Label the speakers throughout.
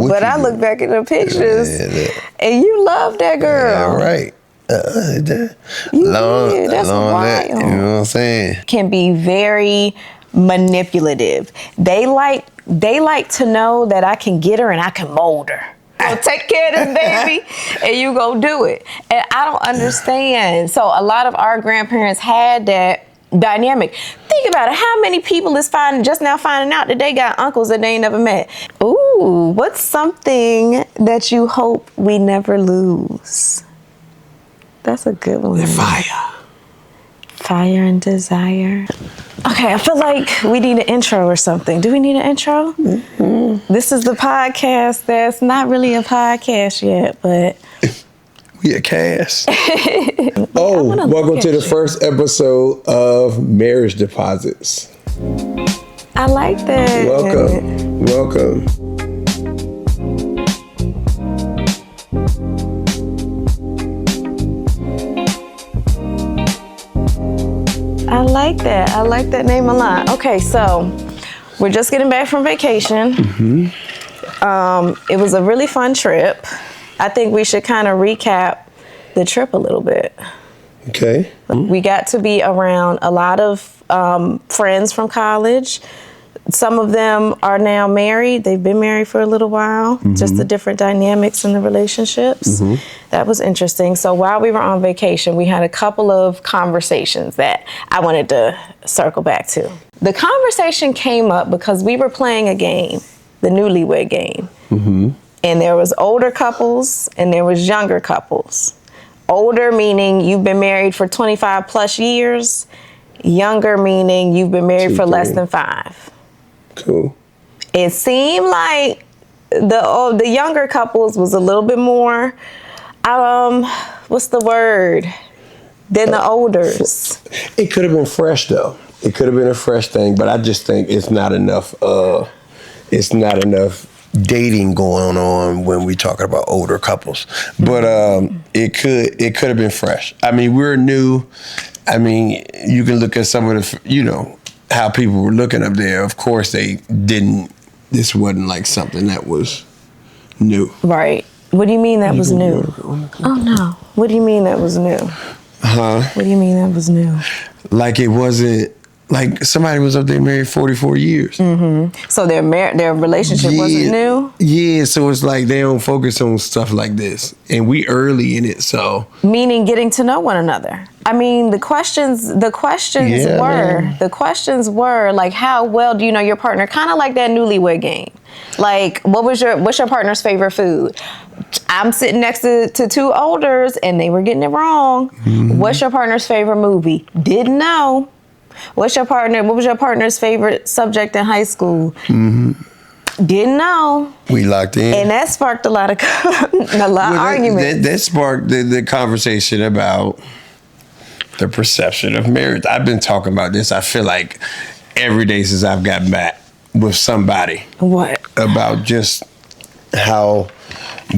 Speaker 1: But I look back at the pictures, and you love that girl.
Speaker 2: Yeah, right.
Speaker 1: That's wild.
Speaker 2: You know what I'm saying?
Speaker 1: Can be very manipulative. They like to know that I can get her and I can mold her. So take care of this baby, and you go do it. And I don't understand. So a lot of our grandparents had that dynamic. Think about it. How many people is just now finding out that they got uncles that they ain't never met? Ooh, what's something that you hope we never lose? That's a good one.
Speaker 2: The fire.
Speaker 1: Fire and desire. Okay, I feel like we need an intro or something. Do we need an intro? Mm-hmm. This is the podcast that's not really a podcast yet, but...
Speaker 2: We a cast. Welcome to the first episode of Marriage Deposits.
Speaker 1: I like that.
Speaker 2: Welcome.
Speaker 1: I like that. I like that name a lot. Okay, so we're just getting back from vacation. Mm-hmm. It was a really fun trip. I think we should kind of recap the trip a little bit.
Speaker 2: Okay.
Speaker 1: We got to be around a lot of friends from college. Some of them are now married. They've been married for a little while. Mm-hmm. Just the different dynamics in the relationships. Mm-hmm. That was interesting. So while we were on vacation, we had a couple of conversations that I wanted to circle back to. The conversation came up because we were playing a game, the Newlywed Game. Mm-hmm. And there was older couples and there was younger couples. Older meaning you've been married for 25 plus years. Younger meaning you've been married for less than 5.
Speaker 2: Cool.
Speaker 1: It seemed like the younger couples was a little bit more, what's the word, than the olders.
Speaker 2: It could have been fresh though. It could have been a fresh thing, but I just think it's not enough. It's not enough dating going on when we talking about older couples. But it could have been fresh. I mean, we're new. I mean, you can look at some of the, how people were looking up there. Of course, this wasn't like something that was new.
Speaker 1: Right. What do you mean that was new? Oh, no. What do you mean that was new?
Speaker 2: Huh?
Speaker 1: What do you mean that was new?
Speaker 2: Like it wasn't, like somebody was up there married 44 years.
Speaker 1: Mm-hmm. So their relationship wasn't new?
Speaker 2: Yeah, so it's like they don't focus on stuff like this. And we early in it, so.
Speaker 1: Meaning getting to know one another. I mean, the questions were like, how well do you know your partner? Kind of like that Newlywed Game. Like, what's your partner's favorite food? I'm sitting next to 2 olders and they were getting it wrong. Mm-hmm. What's your partner's favorite movie? Didn't know. What was your partner's favorite subject in high school? Mm-hmm. Didn't know.
Speaker 2: We locked in.
Speaker 1: And that sparked a lot of arguments.
Speaker 2: That sparked the conversation about the perception of marriage. I've been talking about this, I feel like, every day since I've gotten back with somebody.
Speaker 1: What?
Speaker 2: About just how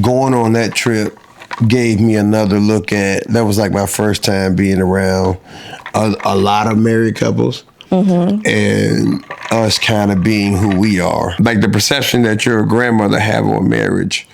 Speaker 2: going on that trip gave me another look at, that was like my first time being around a lot of married couples. Mm-hmm. And us kind of being who we are. Like the perception that your grandmother have on marriage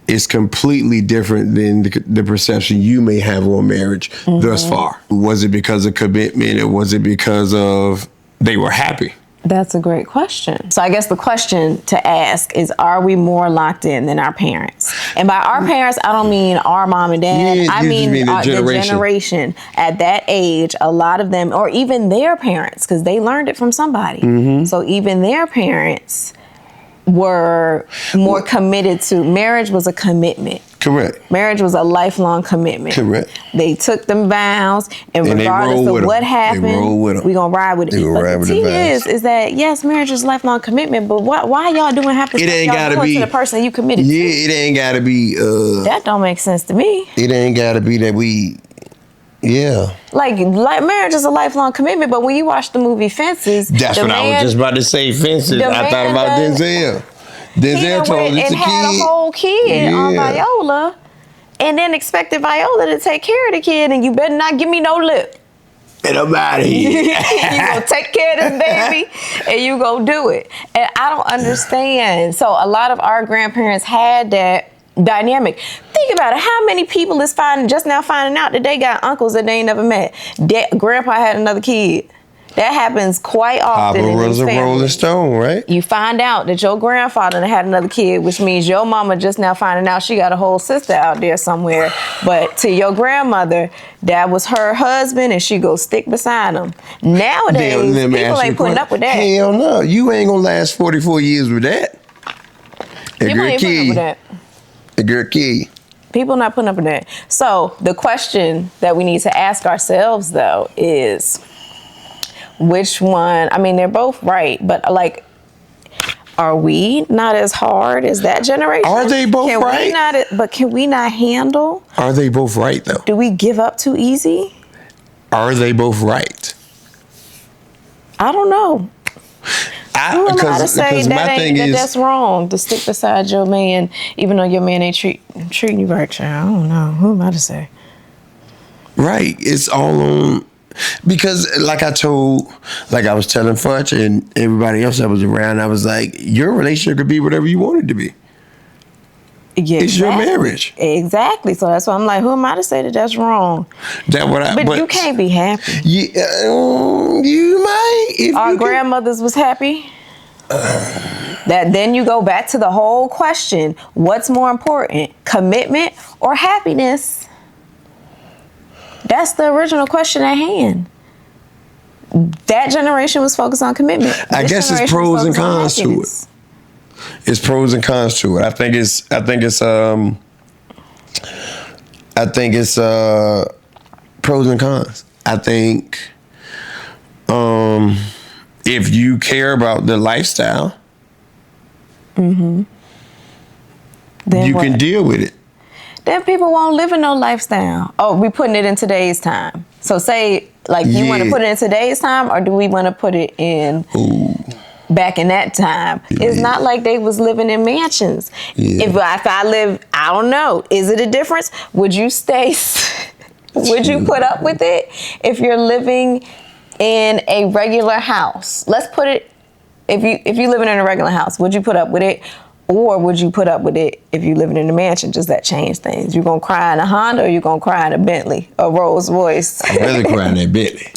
Speaker 2: is completely different than the perception you may have on marriage thus far. Was it because of commitment or was it because of they were happy?
Speaker 1: That's a great question. So I guess the question to ask is, are we more locked in than our parents? And by our parents, I don't mean our mom and dad.
Speaker 2: Yeah,
Speaker 1: I mean
Speaker 2: the
Speaker 1: generation at that age, a lot of them, or even their parents, because they learned it from somebody. Mm-hmm. So even their parents were more committed to, marriage was a commitment.
Speaker 2: Correct.
Speaker 1: Marriage was a lifelong commitment.
Speaker 2: Correct.
Speaker 1: They took them vows, and regardless of what happened, we're going to ride with it. But the thing is that, yes, marriage is a lifelong commitment, but why y'all doing half the stuff y'all doing to the person you committed to?
Speaker 2: Yeah, it ain't got to be...
Speaker 1: that don't make sense to me.
Speaker 2: It ain't got to be that we... Yeah.
Speaker 1: Like marriage is a lifelong commitment, but when you watch the movie Fences...
Speaker 2: That's what I was just about to say, Fences. I thought about Denzel. Denzel told us
Speaker 1: and had a whole kid on Viola, and then expected Viola to take care of the kid, and you better not give me no lip.
Speaker 2: and I'm out of here.
Speaker 1: You gonna take care of this baby and you go do it. And I don't understand. So a lot of our grandparents had that dynamic. Think about it. How many people is just now finding out that they got uncles that they ain't never met? Grandpa had another kid. That happens quite often.
Speaker 2: Papa
Speaker 1: in
Speaker 2: was a
Speaker 1: families.
Speaker 2: Rolling Stone, right?
Speaker 1: You find out that your grandfather had another kid, which means your mama just now finding out she got a whole sister out there somewhere. But to your grandmother, that was her husband, and she go stick beside him. Nowadays, people ain't putting up with that.
Speaker 2: Hell no. You ain't going to last 44 years with that.
Speaker 1: People ain't putting up with that.
Speaker 2: A girl kid.
Speaker 1: People not putting up with that. So the question that we need to ask ourselves, though, is which one? I mean, they're both right, but like, are we not as hard as that generation?
Speaker 2: Are they both right?
Speaker 1: But can we not handle?
Speaker 2: Are they both right, though?
Speaker 1: Do we give up too easy?
Speaker 2: Are they both right?
Speaker 1: I don't know. Who am I to say that's wrong to stick beside your man, even though your man ain't treating you right, child? I don't know. Who am I to say?
Speaker 2: Right. It's all on. Because like I was telling Fudge and everybody else that was around, I was like, your relationship could be whatever you want it to be.
Speaker 1: Yeah,
Speaker 2: it's your marriage.
Speaker 1: Exactly. So that's why I'm like, who am I to say that that's wrong? But you can't be happy.
Speaker 2: Yeah, you might.
Speaker 1: Our grandmothers was happy. Then you go back to the whole question: what's more important, commitment or happiness? That's the original question at hand. That generation was focused on commitment.
Speaker 2: I guess it's pros and cons to it. It's pros and cons to it. I think it's pros and cons. I think if you care about the lifestyle,
Speaker 1: then
Speaker 2: you can deal with it.
Speaker 1: Then people won't live in no lifestyle. Oh, we putting it in today's time. So say, like, you want to put it in today's time, or do we want to put it in back in that time? Yeah. It's not like they was living in mansions. Yeah. If I live, I don't know. Is it a difference? Would you stay? Would you put up with it if you're living in a regular house? Let's put it. If you living in a regular house, would you put up with it? Or would you put up with it if you living in a mansion? Does that change things? You gonna cry in a Honda, or you gonna cry in a Bentley, a Rolls Royce?
Speaker 2: I'd rather cry in that Bentley.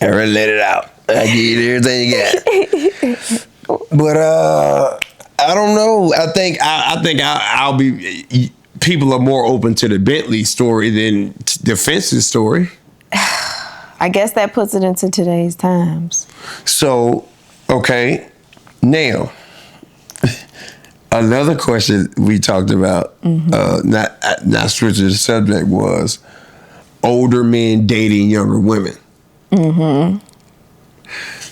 Speaker 2: I'd rather let it out. I give you everything you got. But I don't know. I think I'll be. People are more open to the Bentley story than the Fences story.
Speaker 1: I guess that puts it into today's times.
Speaker 2: So, okay, now. Another question we talked about, not switching the subject, was older men dating younger women. Mm-hmm.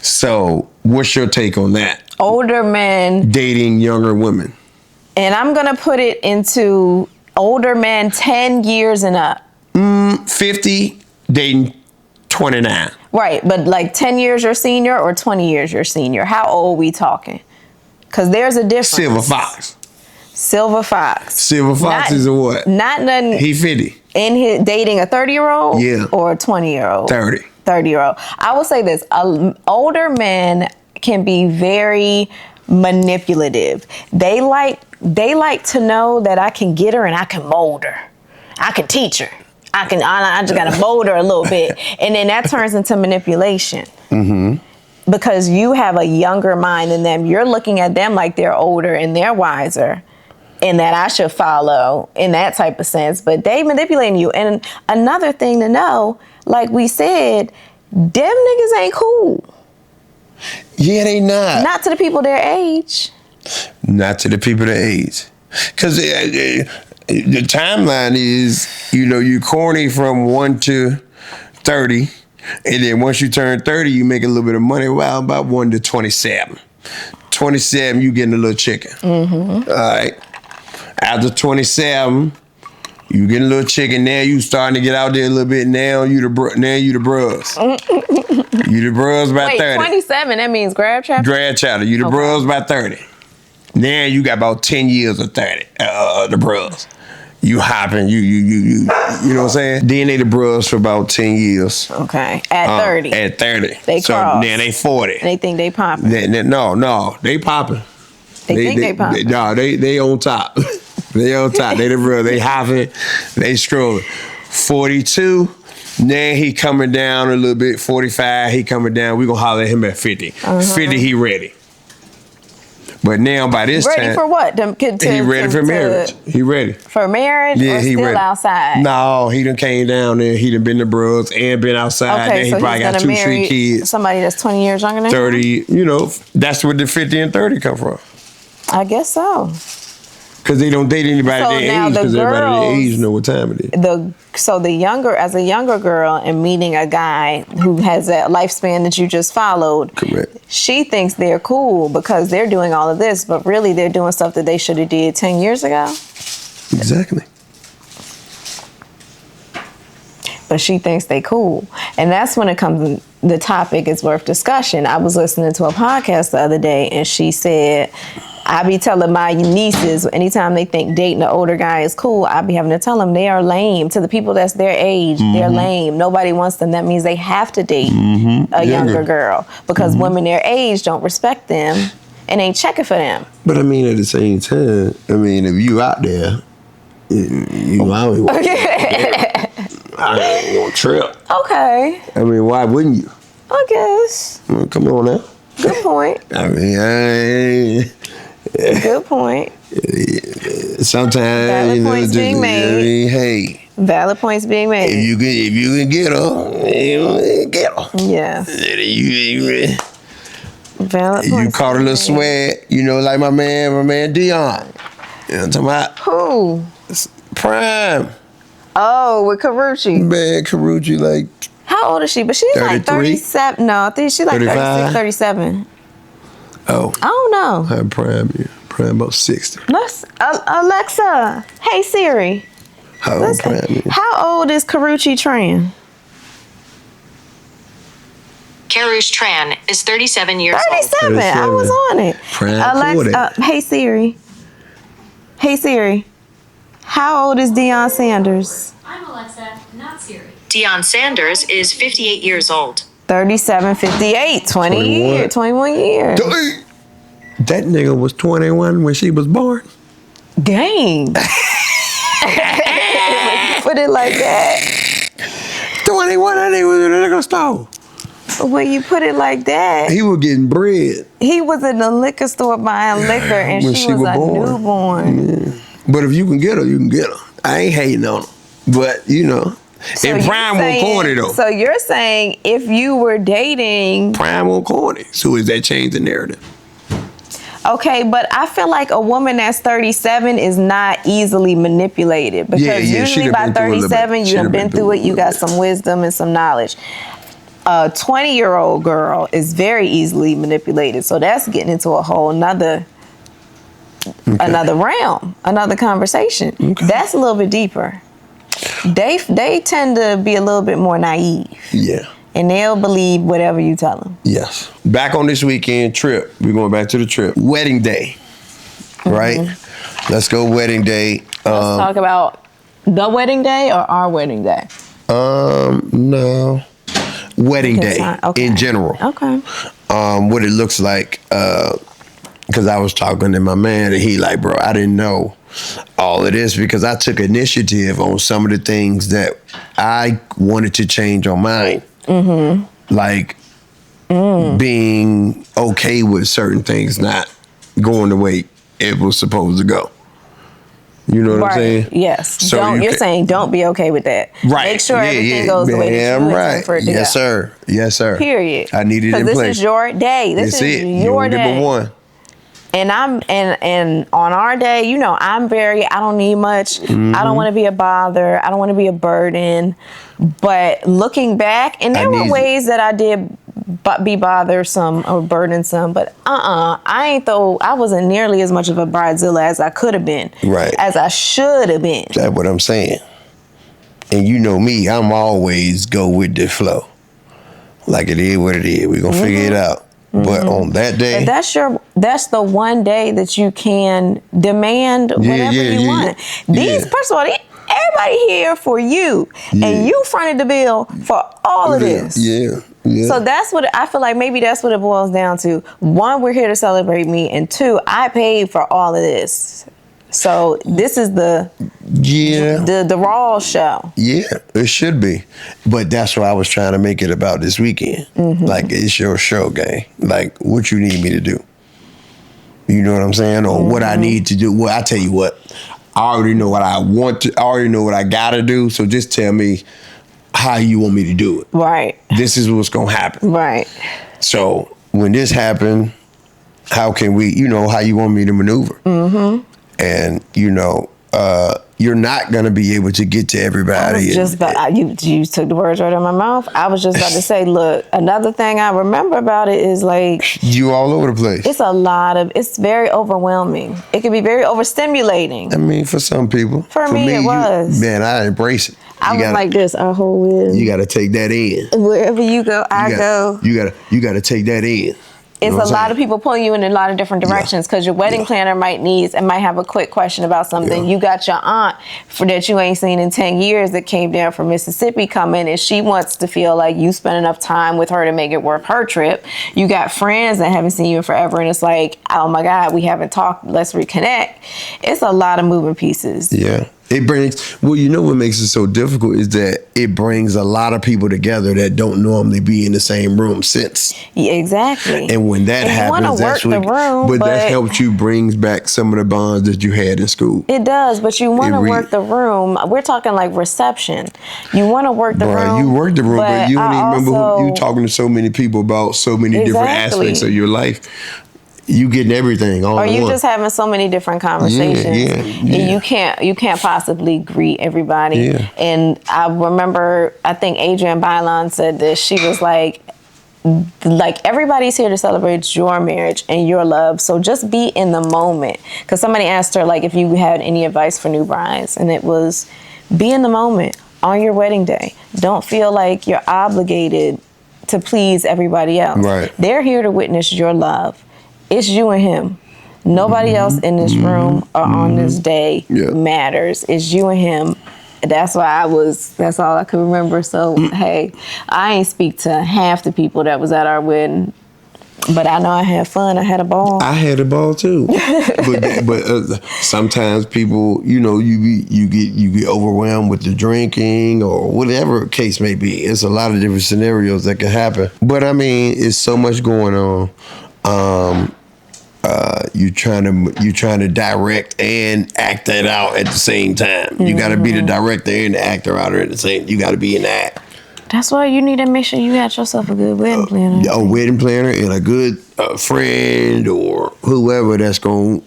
Speaker 2: So, what's your take on that?
Speaker 1: Older men
Speaker 2: dating younger women.
Speaker 1: And I'm going to put it into older men 10 years and up.
Speaker 2: 50 dating 29.
Speaker 1: Right, but like 10 years your senior or 20 years your senior? How old we talking? Because there's a difference.
Speaker 2: Silver Fox.
Speaker 1: Silver Fox.
Speaker 2: Silver Fox is a what?
Speaker 1: Not nothing.
Speaker 2: He 50.
Speaker 1: In his dating a 30-year-old?
Speaker 2: Yeah.
Speaker 1: Or a 20-year-old?
Speaker 2: 30.
Speaker 1: 30-year-old. I will say this. Older men can be very manipulative. They like to know that I can get her and I can mold her. I can teach her. I just got to mold her a little bit. And then that turns into manipulation. Mm-hmm. Because you have a younger mind than them. You're looking at them like they're older and they're wiser, and that I should follow in that type of sense. But they manipulating you. And another thing to know, like we said, them niggas ain't cool.
Speaker 2: Yeah, they not.
Speaker 1: Not to the people their age.
Speaker 2: Not to the people their age. Because the timeline is, you corny from 1 to 30. And then once you turn 30, you make a little bit of money. Well, about 1 to 27. 27, you getting a little chicken. Mm-hmm. All right. After 27, you getting a little chicken. Now you starting to get out there a little bit. Now you the bros. You the bros by 30.
Speaker 1: 27, that means grab chapter?
Speaker 2: Grab chapter. You the bros by 30. Now you got about 10 years of 30, the bros. You hopping, you know what I'm saying? Then they the bros for about 10 years.
Speaker 1: Okay. At 30.
Speaker 2: At 30.
Speaker 1: They
Speaker 2: so
Speaker 1: cross.
Speaker 2: now they 40.
Speaker 1: And they think they popping.
Speaker 2: No, they popping.
Speaker 1: They think they popping.
Speaker 2: No, they on top. They on top. They the bros. They hopping. They strolling. 42. Now he coming down a little bit. 45. He coming down. We gonna holler at him at 50. 50. He ready. But now by this time,
Speaker 1: ready for what?
Speaker 2: He ready for marriage. He ready
Speaker 1: for marriage.
Speaker 2: Yeah,
Speaker 1: or
Speaker 2: he
Speaker 1: still
Speaker 2: ready.
Speaker 1: Outside.
Speaker 2: No, he done came down there. He done been to bros and been outside.
Speaker 1: Okay,
Speaker 2: Then
Speaker 1: so
Speaker 2: he probably
Speaker 1: he's
Speaker 2: got
Speaker 1: gonna
Speaker 2: 2, 3
Speaker 1: marry
Speaker 2: kids.
Speaker 1: somebody that's 20 years younger than
Speaker 2: 30. You know, that's where the 50 and 30 come from.
Speaker 1: I guess so.
Speaker 2: Because they don't date anybody
Speaker 1: So
Speaker 2: their
Speaker 1: now
Speaker 2: age.
Speaker 1: the
Speaker 2: Because everybody their
Speaker 1: girls-
Speaker 2: age know what time it is.
Speaker 1: So as a younger girl and meeting a guy who has that lifespan that you just followed,
Speaker 2: Correct.
Speaker 1: she thinks they're cool because they're doing all of this, but really they're doing stuff that they should have did 10 years ago.
Speaker 2: Exactly.
Speaker 1: But she thinks they cool. And that's when it comes in, the topic is worth discussion. I was listening to a podcast the other day and she said, I be telling my nieces anytime they think dating an older guy is cool, I be having to tell them they are lame. To the people that's their age, they're lame. Nobody wants them. That means they have to date a younger girl because women their age don't respect them and ain't checking for them.
Speaker 2: But I mean, at the same time, I mean, if you out there, you always want I ain't gonna trip.
Speaker 1: Okay,
Speaker 2: I mean, why wouldn't you?
Speaker 1: I guess.
Speaker 2: Come on now.
Speaker 1: Good point.
Speaker 2: I mean,
Speaker 1: Good point.
Speaker 2: sometimes
Speaker 1: Valid points being made.
Speaker 2: I mean, hey,
Speaker 1: Valid points being made.
Speaker 2: if you can get her, you get her.
Speaker 1: Yeah.
Speaker 2: You
Speaker 1: Valid points.
Speaker 2: caught a
Speaker 1: being
Speaker 2: little
Speaker 1: made.
Speaker 2: sweat, you know, like my man Dion. You know what I'm talking about?
Speaker 1: Who?
Speaker 2: Prime.
Speaker 1: Oh, with Karuchi.
Speaker 2: Man, Karuchi, like,
Speaker 1: How old is she? But she's like
Speaker 2: 33?
Speaker 1: 37. No, I think she's like
Speaker 2: 35?
Speaker 1: 36, 37.
Speaker 2: oh,
Speaker 1: I don't know.
Speaker 2: her Prime, yeah. Prime about 60.
Speaker 1: Let's Alexa. Hey Siri.
Speaker 2: How old Prime is?
Speaker 1: How old is Karuchi Tran?
Speaker 3: Karush Tran is 37 years
Speaker 1: 37. I was on it.
Speaker 2: Prime
Speaker 1: Alexa. Hey Siri. Hey Siri. How old is Deion Sanders?
Speaker 4: I'm Alexa, not Siri.
Speaker 3: old. Deion Sanders is 58 years old.
Speaker 1: 37, 58, 21 years.
Speaker 2: That nigga was 21 when she was born.
Speaker 1: Dang. Put it like that.
Speaker 2: 21, that nigga was in the liquor store.
Speaker 1: When you put it like that,
Speaker 2: He was getting bread.
Speaker 1: he was in the liquor store buying liquor and
Speaker 2: When
Speaker 1: she
Speaker 2: she
Speaker 1: was
Speaker 2: was
Speaker 1: a
Speaker 2: born.
Speaker 1: newborn.
Speaker 2: But if you can get her, you can get her. I ain't hating on her. But, you know,
Speaker 1: So
Speaker 2: and
Speaker 1: you're
Speaker 2: Prime won't
Speaker 1: saying-
Speaker 2: corny, though.
Speaker 1: So you're saying if you were dating,
Speaker 2: Prime won't corny. So is that change the narrative?
Speaker 1: okay, but I feel like a woman that's 37 is not easily manipulated because
Speaker 2: Yeah, she
Speaker 1: usually
Speaker 2: done
Speaker 1: by
Speaker 2: been through a little bit.
Speaker 1: 37
Speaker 2: She
Speaker 1: you done
Speaker 2: done
Speaker 1: been through it, you got some wisdom and some knowledge. A 20-year-old girl is very easily manipulated, so that's getting into a whole another realm, another conversation.
Speaker 2: Okay.
Speaker 1: That's a little bit deeper. They tend to be a little bit more naive,
Speaker 2: Yeah.
Speaker 1: and they'll believe whatever you tell them.
Speaker 2: Yes. Back on this weekend trip. We're going back to the trip. Wedding day. Right? Let's go wedding day.
Speaker 1: Let's talk about the wedding day or our wedding day.
Speaker 2: No. Wedding day
Speaker 1: Okay.
Speaker 2: in general.
Speaker 1: Okay.
Speaker 2: What it looks like. Because I was talking to my man and he like, bro, I didn't know all of this because I took initiative on some of the things that I wanted to change on mine. Mm-hmm. Like being okay with certain things not going the way it was supposed to go. You know what I'm saying?
Speaker 1: Yes.
Speaker 2: So
Speaker 1: You're saying don't be okay with that.
Speaker 2: Right.
Speaker 1: Make sure everything goes the way that you intend for it to
Speaker 2: Yes,
Speaker 1: go.
Speaker 2: sir. Yes, sir.
Speaker 1: Period.
Speaker 2: I need it in
Speaker 1: Because
Speaker 2: place.
Speaker 1: this is your day. This
Speaker 2: That's
Speaker 1: is
Speaker 2: it.
Speaker 1: your
Speaker 2: You
Speaker 1: day.
Speaker 2: only get but one.
Speaker 1: And and on our day, you know, I don't need much.
Speaker 2: Mm-hmm.
Speaker 1: I don't want to be a bother. I don't want to be a burden. But looking back, and there were ways that I did be bothersome or burdensome, but I wasn't nearly as much of a bridezilla as I could have been.
Speaker 2: Right.
Speaker 1: As I should have been.
Speaker 2: That's what I'm saying. And you know me, I'm always go with the flow. Like it is what it is. We're going to figure it out. But on that day,
Speaker 1: But that's the one day that you can demand whatever you want. First of all, everybody here for you, and you fronted the bill for all of this.
Speaker 2: Yeah.
Speaker 1: So that's what I feel like. Maybe that's what it boils down to. One, we're here to celebrate me, and two, I paid for all of this. So this is the raw show.
Speaker 2: Yeah, it should be. But that's what I was trying to make it about this weekend. Like, it's your show, gang. Like, what you need me to do. You know what I'm saying? Or what I need to do. Well, I tell you what, I already know what I want to, I already know what I gotta do. So just tell me how you want me to do it.
Speaker 1: Right.
Speaker 2: This is what's gonna happen.
Speaker 1: Right.
Speaker 2: So when this happened, how can we, how you want me to maneuver? And, you're not going to be able to get to everybody.
Speaker 1: You took the words right out of my mouth. I was just about to say, look, another thing I remember about it is like...
Speaker 2: You all over the place.
Speaker 1: It's very overwhelming. It can be very overstimulating.
Speaker 2: I mean, for some people.
Speaker 1: For me, it was.
Speaker 2: Man, I embrace it.
Speaker 1: I was like this our whole way.
Speaker 2: You got to take that in.
Speaker 1: Wherever you go, I go.
Speaker 2: You got to take that in.
Speaker 1: It's a lot of people pulling you in a lot of different directions because your wedding planner might have a quick question about something. You got your aunt that you ain't seen in 10 years that came down from Mississippi coming, and she wants to feel like you spent enough time with her to make it worth her trip. You got friends that haven't seen you in forever, and it's like, oh my God, we haven't talked. Let's reconnect. It's a lot of moving pieces.
Speaker 2: Yeah. It brings, what makes it so difficult is that it brings a lot of people together that don't normally be in the same room since.
Speaker 1: Yeah, exactly.
Speaker 2: And when that happens, that's what, that helps you brings back some of the bonds that you had in school.
Speaker 1: It does, but you want to work the room. We're talking like reception. You want to work the room.
Speaker 2: You work the room, but you don't even remember you talking to so many people about so many different aspects of your life. You getting everything all
Speaker 1: or
Speaker 2: in
Speaker 1: you
Speaker 2: one.
Speaker 1: just having so many different conversations and you can't possibly greet everybody. And I remember, I think Adrienne Bailon said this. She was like everybody's here to celebrate your marriage and your love, so just be in the moment. Because somebody asked her like if you had any advice for new brides, and it was be in the moment on your wedding day. Don't feel like you're obligated to please everybody else.
Speaker 2: Right.
Speaker 1: They're here to witness your love. It's you and him. Nobody else in this room or on this day matters. It's you and him. That's why that's all I could remember. So, hey, I ain't speak to half the people that was at our wedding, but I know I had fun. I had a ball.
Speaker 2: I had a ball too. but sometimes people, you get overwhelmed with the drinking or whatever case may be. It's a lot of different scenarios that can happen. But I mean, it's so much going on. You trying to direct and act that out at the same time. You got to be the director and the actor out there at the same. You got to be in the act.
Speaker 1: That's why you need to make sure you got yourself a good wedding planner.
Speaker 2: A wedding planner and a good friend or whoever that's going,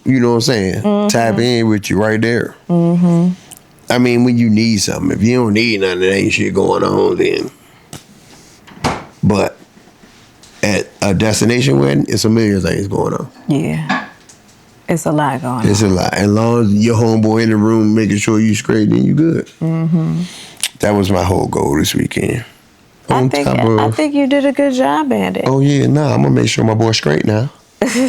Speaker 2: tap in with you right there. I mean, when you need something. If you don't need nothing, there ain't shit going on then. But at a destination wedding, it's a million things going on.
Speaker 1: Yeah. It's a lot going on.
Speaker 2: It's a lot. As long as your homeboy in the room making sure you straight, then you good. That was my whole goal this weekend.
Speaker 1: I think you did a good job at it.
Speaker 2: Oh, yeah. Nah, I'm going to make sure my boy's straight now. I'm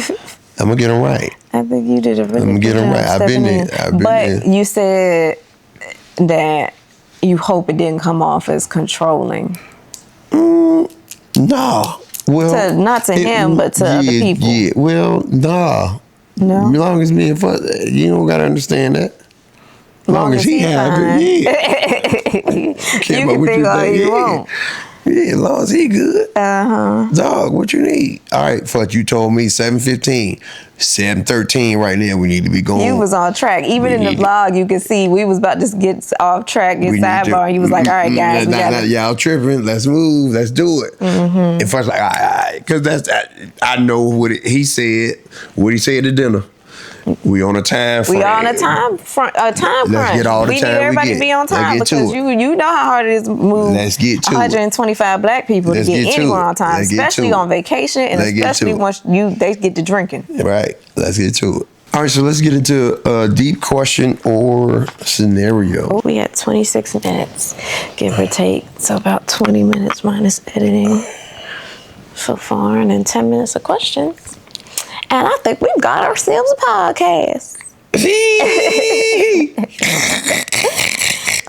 Speaker 2: going to get him right.
Speaker 1: I think you did a really good job. I'm going to get him right.
Speaker 2: I've been there.
Speaker 1: But you said that you hope it didn't come off as controlling.
Speaker 2: No. Well,
Speaker 1: not to him, but to other people.
Speaker 2: Yeah, well, nah.
Speaker 1: No.
Speaker 2: As long as me and you don't gotta understand that. As long as he happy,
Speaker 1: you can think all you want.
Speaker 2: Yeah, as long as he good. Dog, what you need? All right, fuck, you told me 7:15. 7:13 right now, we need to be going.
Speaker 1: You was on track. Even in the vlog, you could see we was about to get off track, get sidebar. And you was like, all right, guys.
Speaker 2: Y'all tripping. Let's move. Let's do it. And first, like, all right. Because I know what he said at dinner. We on a time frame.
Speaker 1: We on a time crunch.
Speaker 2: Let's get all the
Speaker 1: we
Speaker 2: time
Speaker 1: need everybody
Speaker 2: we
Speaker 1: to be on time because you know how hard it is to move.
Speaker 2: Let's get to
Speaker 1: 125 black people to get anywhere on time, especially on vacation, and especially once they get to drinking.
Speaker 2: Right. Let's get to it. All right, so let's get into a deep question or scenario.
Speaker 1: We got 26 minutes, give or take. So about 20 minutes minus editing. so far, and in 10 minutes of questions. And I think we've got ourselves a podcast.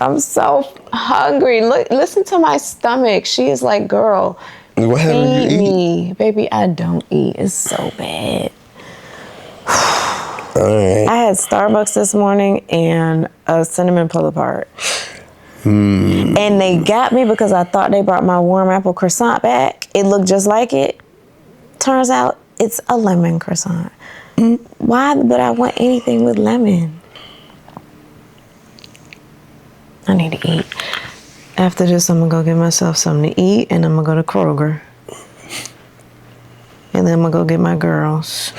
Speaker 1: I'm so hungry. Look, listen to my stomach. She is like, girl,
Speaker 2: What haven't
Speaker 1: feed
Speaker 2: you
Speaker 1: me. Baby, I don't eat. It's so bad.
Speaker 2: All right.
Speaker 1: I had Starbucks this morning and a cinnamon pull-apart. And they got me because I thought they brought my warm apple croissant back. It looked just like it. Turns out it's a lemon croissant. Why would I want anything with lemon? I need to eat. After this, I'm going to go get myself something to eat, and I'm going to go to Kroger. And then I'm going to go get my girls.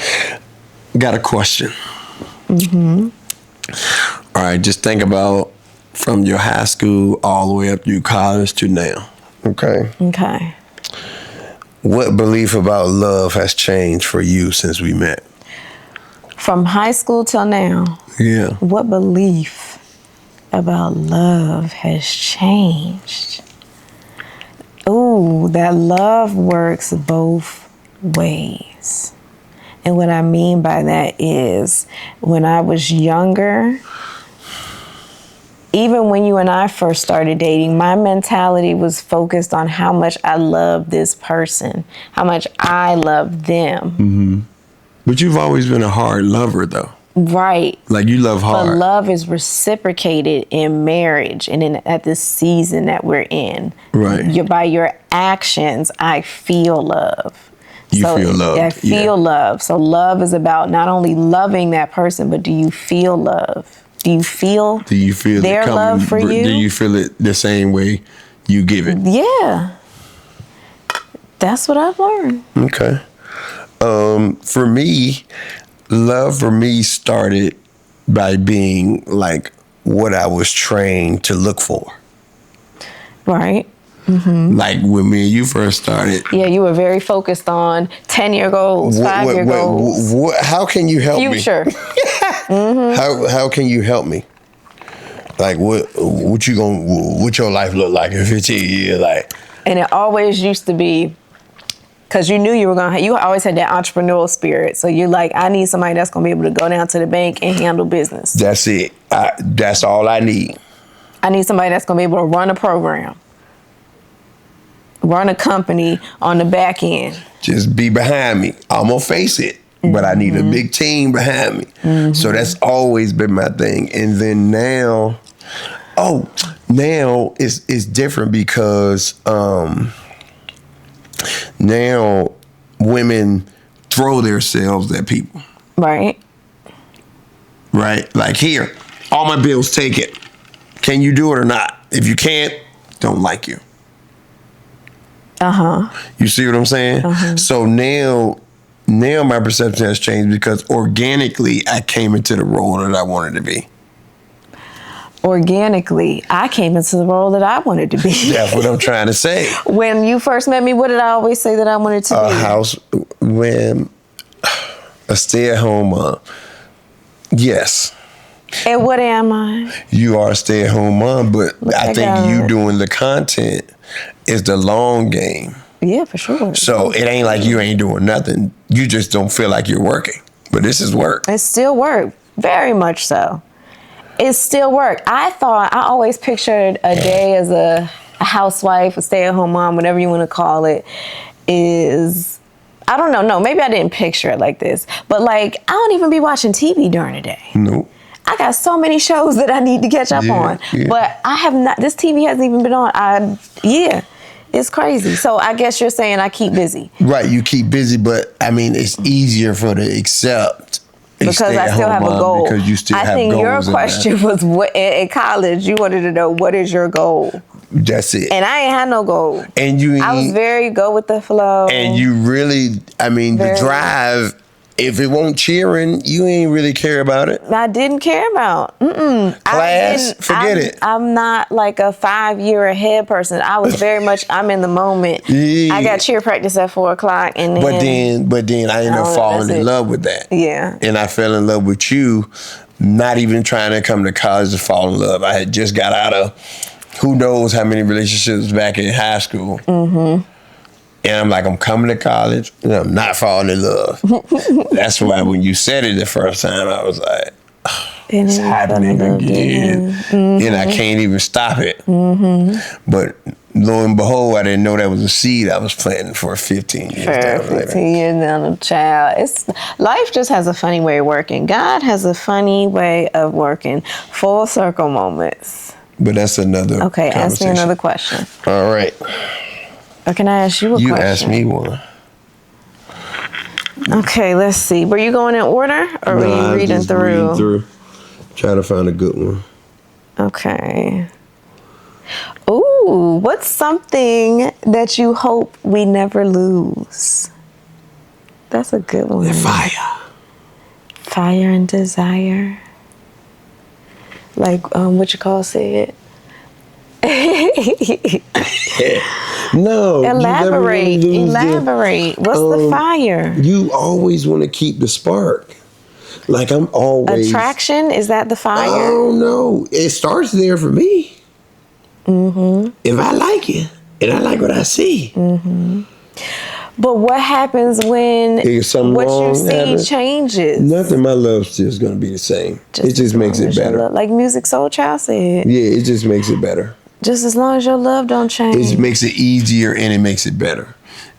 Speaker 2: Got a question. All right, just think about from your high school all the way up through college to now. Okay.
Speaker 1: Okay.
Speaker 2: What belief about love has changed for you since we met?
Speaker 1: From high school till now,
Speaker 2: Yeah.
Speaker 1: what belief about love has changed? Ooh, that love works both ways. And what I mean by that is when I was younger, even when you and I first started dating, my mentality was focused on how much I love this person, how much I love them.
Speaker 2: But you've always been a hard lover, though.
Speaker 1: Right.
Speaker 2: Like, you love
Speaker 1: But
Speaker 2: hard.
Speaker 1: love is reciprocated in marriage and at this season that we're in.
Speaker 2: Right.
Speaker 1: By your actions, I feel love.
Speaker 2: You feel loved,
Speaker 1: I feel love. So love is about not only loving that person, but do you feel love? Do you feel their love for you?
Speaker 2: Do you feel it the same way you give it?
Speaker 1: Yeah. That's what I've learned.
Speaker 2: Okay. For me, love for me started by being like what I was trained to look for.
Speaker 1: Right.
Speaker 2: Like when me and you first started.
Speaker 1: Yeah, you were very focused on 10-year goals, 5-year goals.
Speaker 2: How can you help
Speaker 1: Future.
Speaker 2: me? How can you help me? Like what your life look like in 15 years? Like,
Speaker 1: And it always used to be, because you knew you were going to, you always had that entrepreneurial spirit. So you're like, I need somebody that's going to be able to go down to the bank and handle business.
Speaker 2: that's it. That's all I need.
Speaker 1: I need somebody that's going to be able to run a program, run a company on the back end.
Speaker 2: Just be behind me. I'm gonna face it, but I need a big team behind me. So that's always been my thing. And then now it's different because now women throw themselves at people.
Speaker 1: Right.
Speaker 2: Right? Like, here, all my bills, take it. Can you do it or not? If you can't, don't like you. You see what I'm saying? So now my perception has changed because organically I came into the role that I wanted to be.
Speaker 1: Organically, I came into the role that I wanted to be.
Speaker 2: That's what I'm trying to say.
Speaker 1: When you first met me, what did I always say that I wanted to be?
Speaker 2: A stay-at-home mom. Yes.
Speaker 1: And what am I?
Speaker 2: You are a stay-at-home mom, but I think you doing the content is the long game.
Speaker 1: Yeah, for sure.
Speaker 2: So it ain't like you ain't doing nothing. You just don't feel like you're working. But this is work.
Speaker 1: It's still work. Very much so. It's still work. I always pictured a day as a housewife, a stay-at-home mom, whatever you want to call it, is, I don't know. No, maybe I didn't picture it like this. But like, I don't even be watching TV during the day.
Speaker 2: Nope.
Speaker 1: I got so many shows that I need to catch up on.
Speaker 2: Yeah.
Speaker 1: But I have not, this TV hasn't even been on. It's crazy. So I guess you're saying I keep busy.
Speaker 2: Right, you keep busy, but I mean, it's easier for to accept.
Speaker 1: Because I still have a goal.
Speaker 2: Because you still have goals.
Speaker 1: I think your question was, what in college, you wanted to know, what is your goal?
Speaker 2: That's it.
Speaker 1: And I ain't had no goal.
Speaker 2: And
Speaker 1: I was very go with the flow.
Speaker 2: And you really, the drive, if it won't cheering, you ain't really care about it.
Speaker 1: I didn't care about.
Speaker 2: Class, forget it.
Speaker 1: I'm not like a 5-year ahead person. I was very much, I'm in the moment.
Speaker 2: Yeah.
Speaker 1: I got cheer practice at 4:00 and then.
Speaker 2: But then I ended up falling in love with that.
Speaker 1: Yeah.
Speaker 2: And I fell in love with you, not even trying to come to college to fall in love. I had just got out of who knows how many relationships back in high school. And I'm like, I'm coming to college and I'm not falling in love. That's why when you said it the first time, I was like,
Speaker 1: And
Speaker 2: it's
Speaker 1: then you
Speaker 2: happening
Speaker 1: fell in love
Speaker 2: again. And I can't even stop it. But lo and behold, I didn't know that was a seed I was planting for 15 years down
Speaker 1: For
Speaker 2: later.
Speaker 1: 15 years down the child. Life just has a funny way of working. God has a funny way of working. Full circle moments.
Speaker 2: But that's another
Speaker 1: Okay, ask me
Speaker 2: conversation.
Speaker 1: another question.
Speaker 2: All right.
Speaker 1: Or can I ask you a
Speaker 2: You
Speaker 1: question?
Speaker 2: asked me one.
Speaker 1: Okay, let's see. Were you going in order or were you reading through?
Speaker 2: Try to find a good one.
Speaker 1: Okay. Ooh, what's something that you hope we never lose? That's a good one.
Speaker 2: Fire.
Speaker 1: Fire and desire. Like what you call said.
Speaker 2: No.
Speaker 1: Elaborate. Elaborate. What's the fire?
Speaker 2: You always want to keep the spark. Like I'm always.
Speaker 1: Attraction? Is that the fire?
Speaker 2: Oh no. It starts there for me. If I like it and I like what I see.
Speaker 1: But what happens when
Speaker 2: Is something
Speaker 1: what
Speaker 2: wrong
Speaker 1: you see
Speaker 2: happening?
Speaker 1: changes?
Speaker 2: Nothing. My love still is going to be the same. It just makes it better.
Speaker 1: Like Music Soul Child said.
Speaker 2: Yeah, it just makes it better.
Speaker 1: Just as long as your love don't change.
Speaker 2: It makes it easier and it makes it better.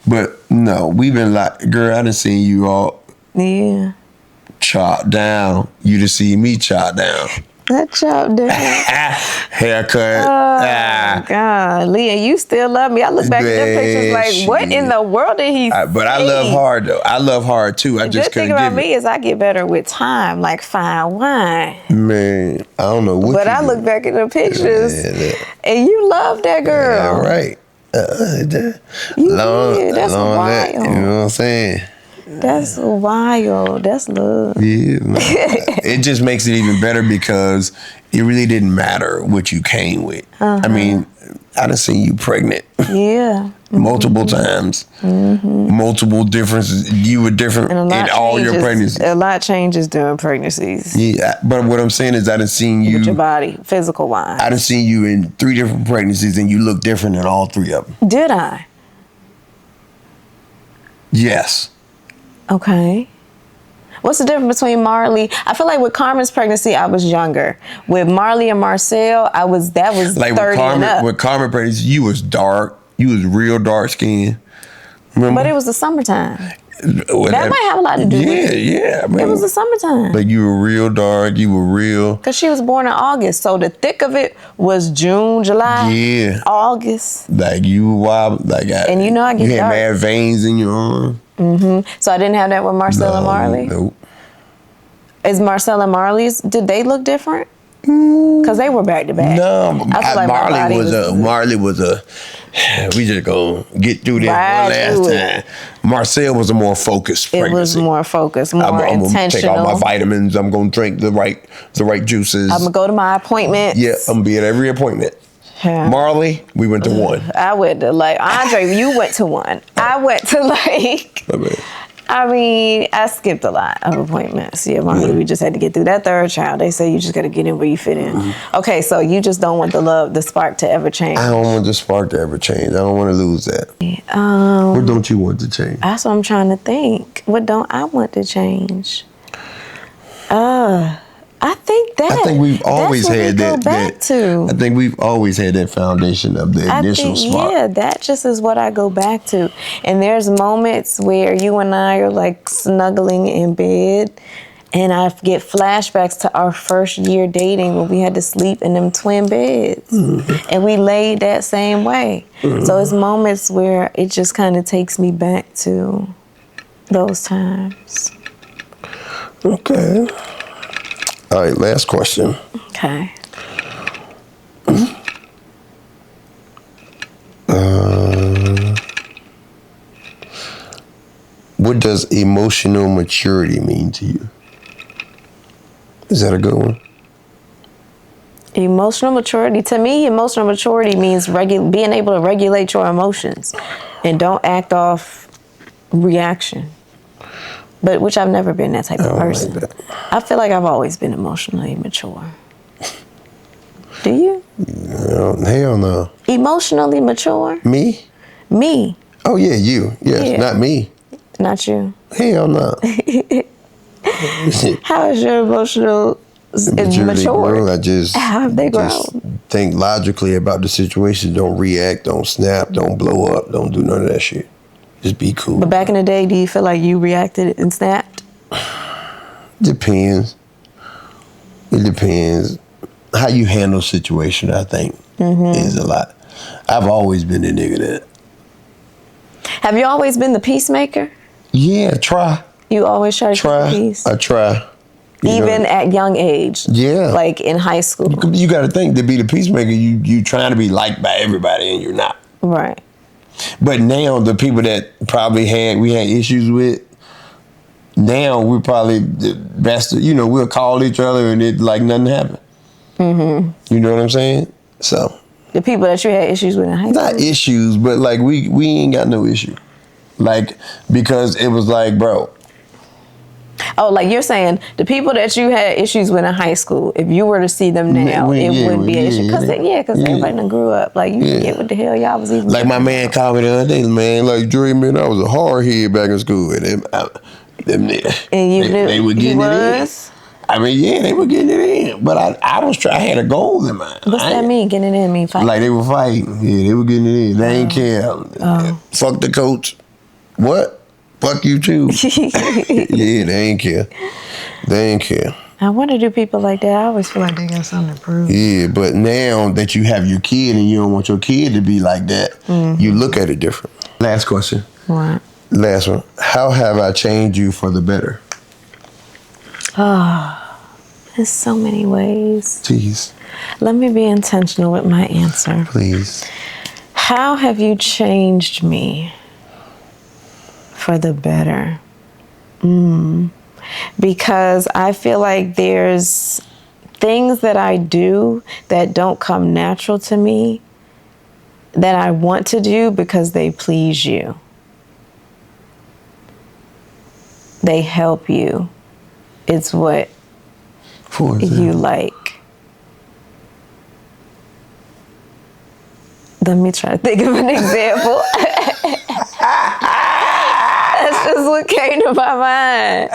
Speaker 2: But no, we've been like, girl, I done seen you all
Speaker 1: Yeah.
Speaker 2: chopped down. You done see me chopped down.
Speaker 1: That chopped down.
Speaker 2: Haircut.
Speaker 1: God, Leah, you still love me. I look back at them pictures like, what in the world did he
Speaker 2: But I
Speaker 1: say?
Speaker 2: love hard though. I love hard too. I
Speaker 1: The
Speaker 2: just
Speaker 1: good thing
Speaker 2: couldn't
Speaker 1: about
Speaker 2: give
Speaker 1: me is I get better with time, like fine wine.
Speaker 2: it. Man, I don't know what.
Speaker 1: But
Speaker 2: you
Speaker 1: I
Speaker 2: do.
Speaker 1: look back at the pictures, and you love that girl.
Speaker 2: Yeah, right.
Speaker 1: You did. That's wild.
Speaker 2: You know what I'm saying?
Speaker 1: That's wild. That's love.
Speaker 2: Yeah, man. It just makes it even better because it really didn't matter what you came with. I mean, I done seen you pregnant
Speaker 1: Yeah.
Speaker 2: multiple times, multiple differences. You were different
Speaker 1: And
Speaker 2: in all your pregnancies.
Speaker 1: A lot changes during pregnancies
Speaker 2: Yeah, but what I'm saying is I done seen you.
Speaker 1: with your body, physical wise.
Speaker 2: I done seen you in 3 different pregnancies and you look different in all 3 of them.
Speaker 1: Did I?
Speaker 2: Yes.
Speaker 1: Okay. What's the difference between Marley? I feel like with Carmen's pregnancy, I was younger. With Marley and Marcel, that was
Speaker 2: Like
Speaker 1: 30 and up.
Speaker 2: with Carmen pregnancy, you was dark. You was real dark skinned. Remember?
Speaker 1: But it was the summertime.
Speaker 2: Well,
Speaker 1: That might have a lot to do with it.
Speaker 2: Yeah. I mean,
Speaker 1: It was the summertime.
Speaker 2: like you were real dark. You were real.
Speaker 1: Because she was born in August. So the thick of it was June, July,
Speaker 2: Yeah.
Speaker 1: August.
Speaker 2: Like you were wild. Like
Speaker 1: And you know I get
Speaker 2: you had
Speaker 1: dark.
Speaker 2: mad veins in your arm.
Speaker 1: So I didn't have that with Marcel and Marley.
Speaker 2: Nope.
Speaker 1: Is Marcel and Marley's, did they look different? Because they were back to back.
Speaker 2: No,
Speaker 1: I feel like my body
Speaker 2: Marley was a. We just gonna get through this
Speaker 1: Ride
Speaker 2: one last
Speaker 1: through
Speaker 2: time. Marcel was a more focused
Speaker 1: It
Speaker 2: pregnancy.
Speaker 1: was more focused, more
Speaker 2: I'm gonna
Speaker 1: intentional.
Speaker 2: take all my vitamins. I'm gonna drink the right juices.
Speaker 1: I'm going to go to my appointments.
Speaker 2: Yeah, I'm gonna be at every appointment.
Speaker 1: Yeah.
Speaker 2: Marley, we went to one.
Speaker 1: I went to like, Andre, you went to one. I went to like, I mean, I skipped a lot of appointments. Yeah, Marley, we just had to get through that third child. They say you just got to get in where you fit in. Okay, so you just don't want the spark to ever change.
Speaker 2: I don't want the spark to ever change. I don't want to lose that. What don't you want to change?
Speaker 1: That's what I'm trying to think. What don't I want to change? I think
Speaker 2: we've always had that. I think we've always had that foundation of the initial spark.
Speaker 1: Yeah, that just is what I go back to. And there's moments where you and I are like snuggling in bed, and I get flashbacks to our first year dating when we had to sleep in them twin beds, and we laid that same way. So it's moments where it just kind of takes me back to those times.
Speaker 2: Okay. All right, last question.
Speaker 1: Okay.
Speaker 2: What does emotional maturity mean to you? Is that a good one?
Speaker 1: Emotional maturity, to me, emotional maturity means being able to regulate your emotions and don't act off reaction. But which I've never been that type of person.
Speaker 2: Like that.
Speaker 1: I feel like I've always been emotionally mature. Do you?
Speaker 2: Hell no.
Speaker 1: Emotionally mature?
Speaker 2: Me?
Speaker 1: Me.
Speaker 2: Oh yeah, you. Yes,
Speaker 1: Yeah.
Speaker 2: not me.
Speaker 1: Not you.
Speaker 2: Hell no.
Speaker 1: How is your emotional
Speaker 2: Maturity grew.
Speaker 1: matured?
Speaker 2: I just
Speaker 1: How have they
Speaker 2: just
Speaker 1: grown?
Speaker 2: think logically about the situation. Don't react. Don't snap. Don't blow up. Don't do none of that shit. Just be cool.
Speaker 1: But back in the day, do you feel like you reacted and snapped?
Speaker 2: Depends. It depends. How you handle situation, I think, is a lot. I've always been the nigga that.
Speaker 1: Have you always been the peacemaker?
Speaker 2: Yeah, try.
Speaker 1: You always try to keep the peace?
Speaker 2: I try. You
Speaker 1: Even
Speaker 2: know?
Speaker 1: at young age?
Speaker 2: Yeah.
Speaker 1: Like in high school?
Speaker 2: You got to think, to be the peacemaker, you trying to be liked by everybody and you're not.
Speaker 1: Right.
Speaker 2: But now the people that probably we had issues with, now we're probably the best. You know, we'll call each other and it like nothing happened. You know what I'm saying? So
Speaker 1: The people that you had issues with in high school?
Speaker 2: not issues, but like we ain't got no issue. Like, because it was like, bro.
Speaker 1: Oh, like you're saying the people that you had issues with in high school, if you were to see them now, it wouldn't be an issue. Because everybody done grew up. Like, you forget what the hell y'all was even
Speaker 2: Like
Speaker 1: doing.
Speaker 2: my man called me the other day, man, like, Dre, man, I was a hard head back in school. And them
Speaker 1: And you knew
Speaker 2: they were
Speaker 1: he
Speaker 2: getting it in.
Speaker 1: was?
Speaker 2: I mean, yeah, they were getting it in. But I had a goal in mind.
Speaker 1: What's that mean? Getting it in mean fighting?
Speaker 2: Like they were fighting. Yeah, they were getting it in. They ain't care. Fuck the coach. What? Fuck you too. Yeah, they ain't care. They ain't care.
Speaker 1: I wonder, do people like that? I always feel like they got something to prove.
Speaker 2: Yeah, but now that you have your kid and you don't want your kid to be like that, you look at it different. Last question.
Speaker 1: What?
Speaker 2: Last one. How have I changed you for the better?
Speaker 1: There's so many ways.
Speaker 2: Jeez.
Speaker 1: Let me be intentional with my answer.
Speaker 2: Please.
Speaker 1: How have you changed me for the better? Because I feel like there's things that I do that don't come natural to me that I want to do because they please you. They help you. It's what
Speaker 2: For
Speaker 1: you
Speaker 2: example.
Speaker 1: like. Let me try to think of an example. That's just what came to my mind.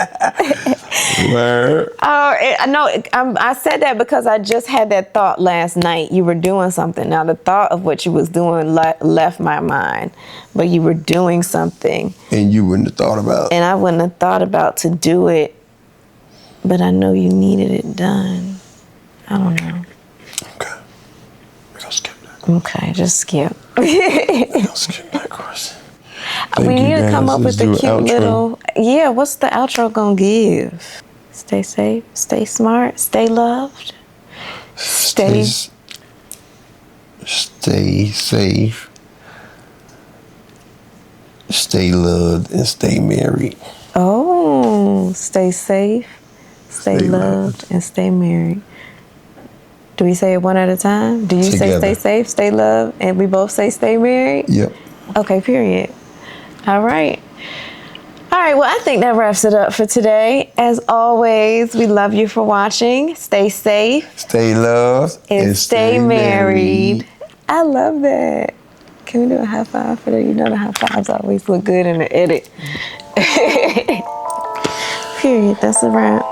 Speaker 2: Word.
Speaker 1: I said that because I just had that thought last night. You were doing something. Now, the thought of what you was doing left my mind, but you were doing something.
Speaker 2: And you wouldn't have thought about.
Speaker 1: And I wouldn't have thought about to do it, but I know you needed it done. I don't know.
Speaker 2: Okay. We're gonna skip that.
Speaker 1: Okay, just skip.
Speaker 2: We're gonna skip that question.
Speaker 1: We
Speaker 2: Thank you,
Speaker 1: need to
Speaker 2: guys.
Speaker 1: come up
Speaker 2: Let's
Speaker 1: with
Speaker 2: do
Speaker 1: a
Speaker 2: an
Speaker 1: cute
Speaker 2: outro.
Speaker 1: little. Yeah, what's the outro gonna give? Stay safe, stay smart, stay loved, stay
Speaker 2: safe, stay loved, and stay married.
Speaker 1: Oh, stay safe, stay loved, and stay married. Do we say it one at a time? Do you say
Speaker 2: Together.
Speaker 1: stay safe, stay loved, and we both say stay married?
Speaker 2: Yep.
Speaker 1: Okay, period. All right. All right, well, I think that wraps it up for today. As always, we love you for watching. Stay safe.
Speaker 2: Stay loved.
Speaker 1: And stay married. I love that. Can we do a high five for that? You know the high fives always look good in the edit. Period. That's a wrap.